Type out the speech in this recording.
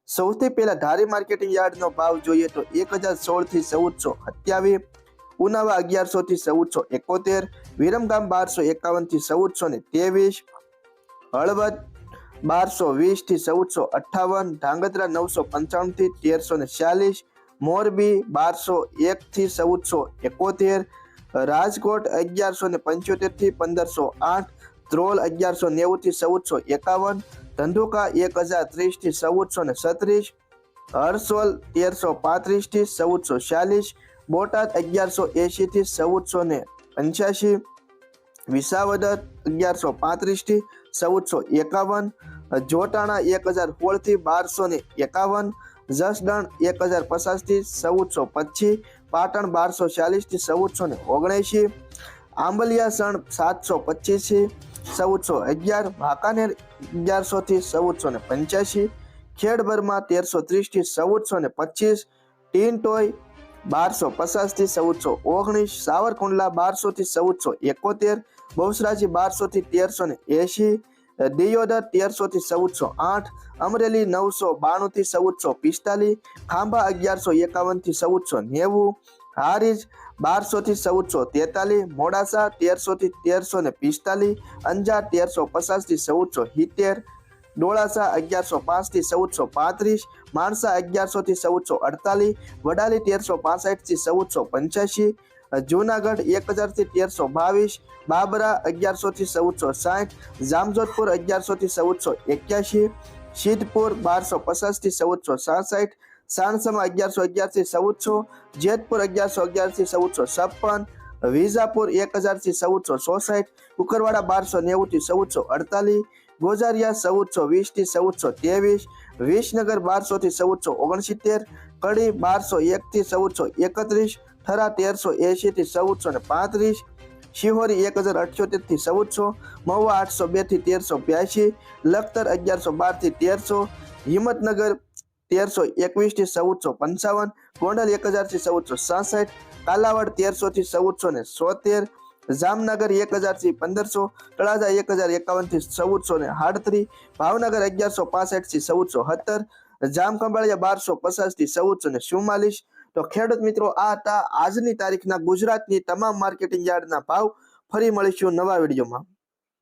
સૌથી પહેલા ધારી માર્કેટિંગ યાર્ડનો ભાવ જોઈએ તો 1016 થી 1427, ઉનાવા 1100 થી 1471, વિરમગામ 1251 થી 1423, હળવદ 1220 થી 1458, ધાંગધ્રા 995 થી 1346, મોરબી 1201 થી 1471, રાજકોટ 1175 થી 1508, ધ્રોલ 1190 થી 1451, ધંધુકા 1030 થી 1436, હરસોલ 1335 થી 1446, બોટાદ 1180 થી 1485, વિસાવદર 1135 થી 1451, જોટાણા 1016 થી 1251, જસદણ 1050 થી 1425, પાટણ 1240 થી 1479, આંબલિયાસણ 725 થી 1411, વાંકાનેર 1100 થી 1485, ખેડબરમાં 1330 થી 1425, ટીનટોય 1250 થી 1419, સાવરકુંડલા 1200 થી 1471, બહુચરાજી 1200 થી 1380, દિયોદર 1300 થી 1408, અમરેલી 992 થી 1445, ખાંભા 1151 થી 1490, હારીજ 1200 થી 1443, મોડાસા 1300 થી 1345, અંજાર 1350 થી 1470, ડોળાસા 1105 થી 1435, માણસા 1100 થી 1448, વડાલી 1365 થી 1485, જૂનાગઢ 1000 થી 1322, બાબરા 1100 થી 1460, જામજોધપુર 1100 થી 1481, સિદ્ધપુર 1250 થી 1467, સાણસમા 1111 થી 1400, જેતપુર 1111 થી 1456, વિજાપુર 1000 થી 1464, કુકરવાડા 1290 થી 1448, ગોઝારિયા 1420 થી 1423, વિસનગર 1200 થી 1469, કડી 1201 થી 1431, થરા 1380 થી 1435, શિહોરી 1078 થી 1400, મહુવા 802 થી 1382, લખતર 1112 થી 1300, હિંમતનગર 1321 થી 1455, ગોંડલ 1000 થી 1467, કાલાવાડ 1300 થી 1473, જામનગર 1000 થી 1500, તળાજા 1051 થી 1438, ભાવનગર 1165 થી 1417, જામખંભાળિયા 1250 થી 1444. તો ખેડૂત મિત્રો, આ હતા આજની તારીખના ગુજરાતની તમામ માર્કેટિંગ યાર્ડના ભાવ. ફરી મળીશું નવા વિડીયોમાં.